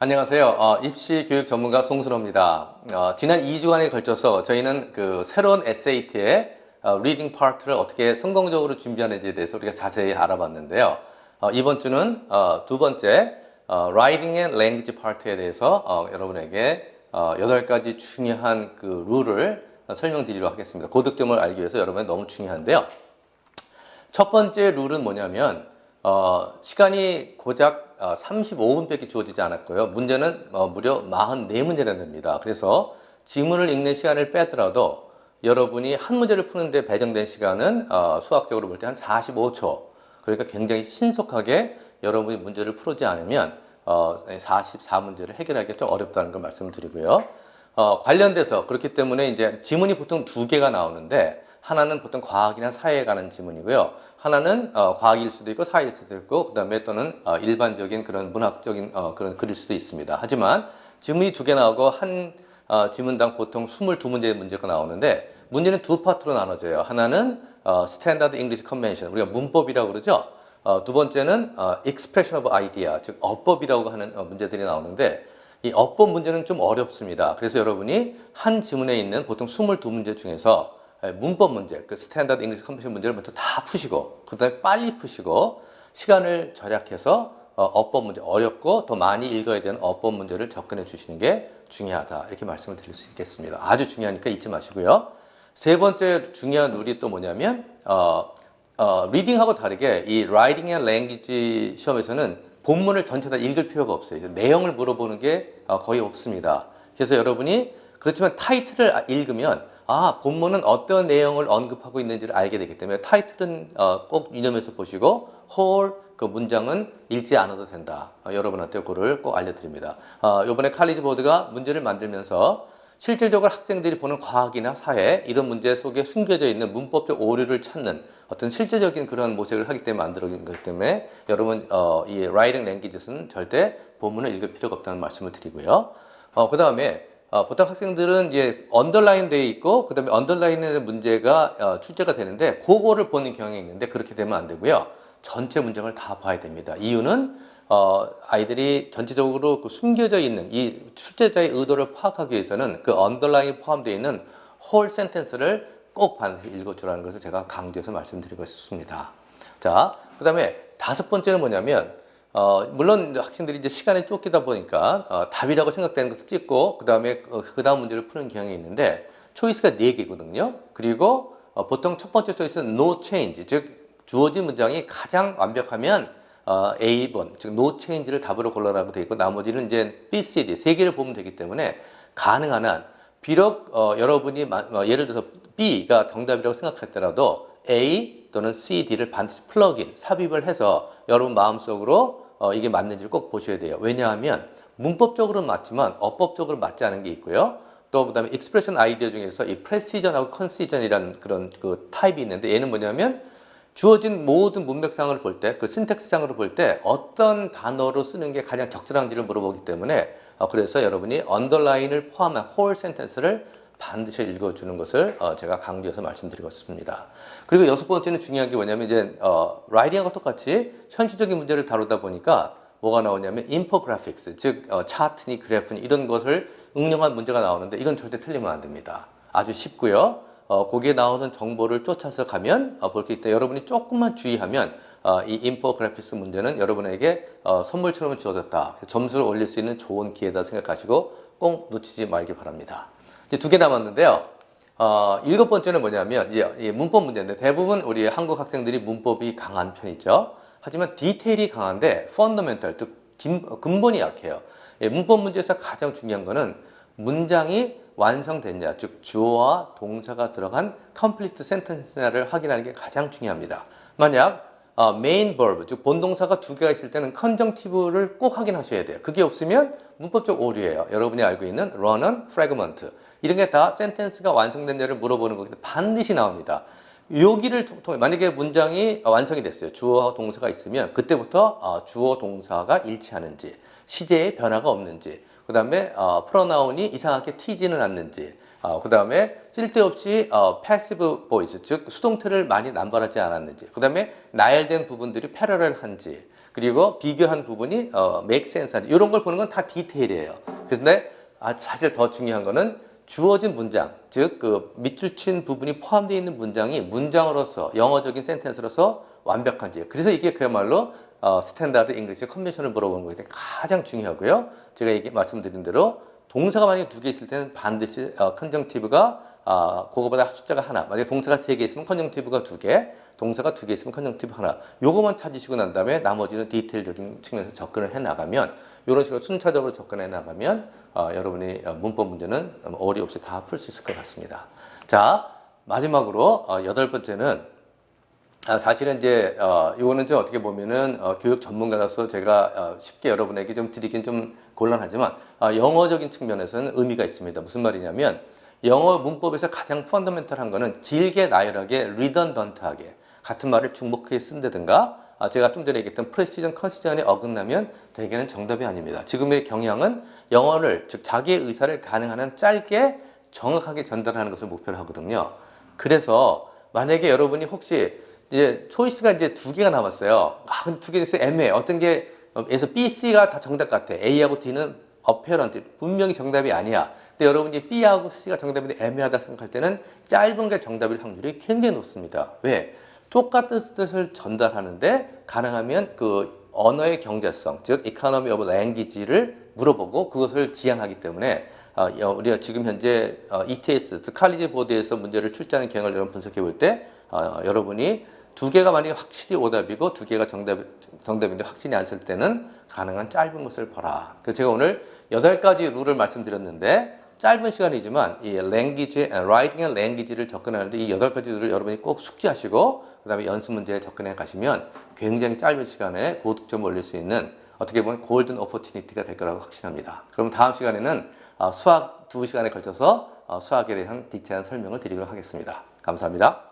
안녕하세요. 입시 교육 전문가 송순호입니다. 지난 2주간에 걸쳐서 저희는 그 새로운 SAT의 리딩 파트를 어떻게 성공적으로 준비하는지에 대해서 우리가 자세히 알아봤는데요. 이번 주는 두 번째 Writing and Language 파트에 대해서 여러분에게 8가지 중요한 그 룰을 설명드리도록 하겠습니다. 고득점을 알기 위해서 여러분이 너무 중요한데요. 첫 번째 룰은 뭐냐면 시간이 고작 35분밖에 주어지지 않았고요. 문제는 무려 44문제나 됩니다. 그래서 지문을 읽는 시간을 빼더라도 여러분이 한 문제를 푸는데 배정된 시간은 수학적으로 볼 때 한 45초. 그러니까 굉장히 신속하게 여러분이 문제를 풀지 않으면 44문제를 해결하기가 좀 어렵다는 걸 말씀을 드리고요. 관련돼서 그렇기 때문에 이제 지문이 보통 두 개가 나오는데 하나는 보통 과학이나 사회에 관한 지문이고요. 하나는 과학일 수도 있고 사회일 수도 있고 그 다음에 또는 일반적인 그런 문학적인 그런 글일 수도 있습니다. 하지만 지문이 두 개 나오고 한 지문당 보통 22문제의 문제가 나오는데 문제는 두 파트로 나눠져요. 하나는 Standard English Convention, 우리가 문법이라고 그러죠. 두 번째는 Expression of Idea, 즉 어법이라고 하는 문제들이 나오는데 이 어법 문제는 좀 어렵습니다. 그래서 여러분이 한 지문에 있는 보통 22문제 중에서 문법 문제, 그 스탠다드 잉글리시 컨벤션 문제를 먼저 다 푸시고 그 다음에 빨리 푸시고 시간을 절약해서 어법 문제, 어렵고 더 많이 읽어야 되는 어법 문제를 접근해 주시는 게 중요하다. 이렇게 말씀을 드릴 수 있겠습니다. 아주 중요하니까 잊지 마시고요. 세 번째 중요한 룰이 또 뭐냐면 리딩하고 다르게 이 라이팅 앤 랭귀지 시험에서는 본문을 전체 다 읽을 필요가 없어요. 이제 내용을 물어보는 게 거의 없습니다. 그래서 여러분이 그렇지만 타이틀을 읽으면 본문은 어떤 내용을 언급하고 있는지를 알게 되기 때문에 타이틀은 꼭 유념해서 보시고 whole 그 문장은 읽지 않아도 된다. 여러분한테 그거를 꼭 알려드립니다. 이번에 칼리지 보드가 문제를 만들면서 실질적으로 학생들이 보는 과학이나 사회 이런 문제 속에 숨겨져 있는 문법적 오류를 찾는 어떤 실제적인 그런 모색을 하기 때문에 만들어진 거기 때문에 여러분 이 라이팅 랭귀지는 절대 본문을 읽을 필요가 없다는 말씀을 드리고요. 그 다음에 보통 학생들은 이제 언더라인 되어 있고 그 다음에 언더라인의 문제가 출제가 되는데 그거를 보는 경향이 있는데 그렇게 되면 안 되고요. 전체 문장을 다 봐야 됩니다. 이유는 아이들이 전체적으로 그 숨겨져 있는 이 출제자의 의도를 파악하기 위해서는 그 언더라인이 포함되어 있는 홀 센텐스를 꼭 반드시 읽어주라는 것을 제가 강조해서 말씀드리고 싶습니다. 자, 그 다음에 다섯 번째는 뭐냐면 물론 학생들이 이제 시간에 쫓기다 보니까 답이라고 생각되는 것을 찍고 그 다음에 그 다음 문제를 푸는 경향이 있는데 초이스가 4개거든요. 그리고 보통 첫 번째 초이스는 no change, 즉 주어진 문장이 가장 완벽하면 A번, 즉 no change를 답으로 골라라고 되어 있고 나머지는 이제 B, C, D 3개를 보면 되기 때문에 가능한 한 비록 여러분이 예를 들어서 B가 정답이라고 생각했더라도 A 또는 C, D를 반드시 플러그인, 삽입을 해서 여러분 마음속으로 이게 맞는지를 꼭 보셔야 돼요. 왜냐하면 문법적으로는 맞지만 어법적으로 맞지 않은 게 있고요. 또 그다음에 익스프레션 아이디어 중에서 이 프레시전하고 컨시전이라는 그런 그 타입이 있는데 얘는 뭐냐면 주어진 모든 문맥상을 볼 때, 그 신텍스상으로 볼 때 어떤 단어로 쓰는 게 가장 적절한지를 물어보기 때문에 그래서 여러분이 언더라인을 포함한 홀 센텐스를 반드시 읽어주는 것을 제가 강조해서 말씀드리고 있습니다. 그리고 여섯 번째는 중요한 게 뭐냐면 이제 라이팅하고 똑같이 현실적인 문제를 다루다 보니까 뭐가 나오냐면 인포그래픽스, 즉 차트니 그래프니 이런 것을 응용한 문제가 나오는데 이건 절대 틀리면 안 됩니다. 아주 쉽고요. 거기에 나오는 정보를 쫓아서 가면 볼 게 있다. 여러분이 조금만 주의하면 이 인포그래픽스 문제는 여러분에게 선물처럼 주어졌다. 점수를 올릴 수 있는 좋은 기회다 생각하시고 꼭 놓치지 말기 바랍니다. 이제 2개 남았는데요. 일곱 번째는 뭐냐면 이 문법 문제인데 대부분 우리 한국 학생들이 문법이 강한 편이죠. 하지만 디테일이 강한데 펀더멘탈, 즉 근본이 약해요. 문법 문제에서 가장 중요한 거는 문장이 완성됐냐, 즉 주어와 동사가 들어간 complete sentence냐를 확인하는 게 가장 중요합니다. 만약 main verb, 즉 본동사가 2개가 있을 때는 conjunctive를 꼭 확인하셔야 돼요. 그게 없으면 문법적 오류예요. 여러분이 알고 있는 run은 fragment, 이런 게 다 sentence가 완성됐냐를 물어보는 거기 때문에 반드시 나옵니다. 여기를 통해 만약에 문장이 완성이 됐어요. 주어 동사가 있으면 그때부터 주어 동사가 일치하는지, 시제의 변화가 없는지, 그 다음에 프로나운이 이상하게 튀지는 않는지, 그 다음에 쓸데없이 패시브 보이스, 즉 수동태를 많이 남발하지 않았는지, 그 다음에 나열된 부분들이 패러렐한지, 그리고 비교한 부분이 make sense 한지, 이런 걸 보는 건 다 디테일이에요. 그런데 사실 더 중요한 거는 주어진 문장, 즉 그 밑줄 친 부분이 포함되어 있는 문장이 문장으로서 영어적인 센텐스로서 완벽한지. 그래서 이게 그야말로 스탠다드 잉글리시 컨벤션을 물어보는 것이 가장 중요하고요. 제가 말씀드린 대로 동사가 만약에 2개 있을 때는 반드시 컨정티브가 그거보다 숫자가 하나, 만약에 동사가 3개 있으면 컨정티브가 2개, 동사가 2개 있으면 컨정티브 하나, 요거만 찾으시고 난 다음에 나머지는 디테일적인 측면에서 접근을 해 나가면, 이런 식으로 순차적으로 접근해 나가면 여러분이 문법 문제는 어려움 없이 다 풀 수 있을 것 같습니다. 자, 마지막으로 8번째는 사실은 이제 이거는 좀 어떻게 보면은 교육 전문가로서 제가 쉽게 여러분에게 좀 드리긴 좀 곤란하지만 영어적인 측면에서는 의미가 있습니다. 무슨 말이냐면 영어 문법에서 가장 펀더멘털한 거는 길게 나열하게 리던던트하게 같은 말을 중복하게 쓴다든가 제가 좀 전에 얘기했던 프레시전 컨시전에 어긋나면 대개는 정답이 아닙니다. 지금의 경향은 영어를 즉 자기의 의사를 가능한 한 짧게 정확하게 전달하는 것을 목표로 하거든요. 그래서 만약에 여러분이 혹시 이제 초이스가 이제 2개가 남았어요. 근데 2개 중에서 애매해. 어떤 게 에서 B, C가 다 정답 같아. A하고 D는 어페런트 분명히 정답이 아니야. 근데 여러분이 B하고 C가 정답인데 애매하다 생각할 때는 짧은 게 정답일 확률이 굉장히 높습니다. 왜? 똑같은 뜻을 전달하는데 가능하면 그 언어의 경제성, 즉 economy of language를 물어보고 그것을 지향하기 때문에 우리가 지금 현재 ETS, 즉 칼리지 보드에서 문제를 출제하는 경향을 여러분 분석해 볼 때 여러분이 2개가 만약에 확실히 오답이고 2개가 정답인데 확신이 안 쓸 때는 가능한 짧은 것을 보라. 그래서 제가 오늘 8가지 룰을 말씀드렸는데 짧은 시간이지만 이 language, writing and language를 접근하는데 이 8가지 룰을 여러분이 꼭 숙지하시고 그 다음에 연습 문제에 접근해 가시면 굉장히 짧은 시간에 고득점을 올릴 수 있는 어떻게 보면 골든 오퍼튜니티가 될 거라고 확신합니다. 그럼 다음 시간에는 수학 2시간에 걸쳐서 수학에 대한 디테일한 설명을 드리도록 하겠습니다. 감사합니다.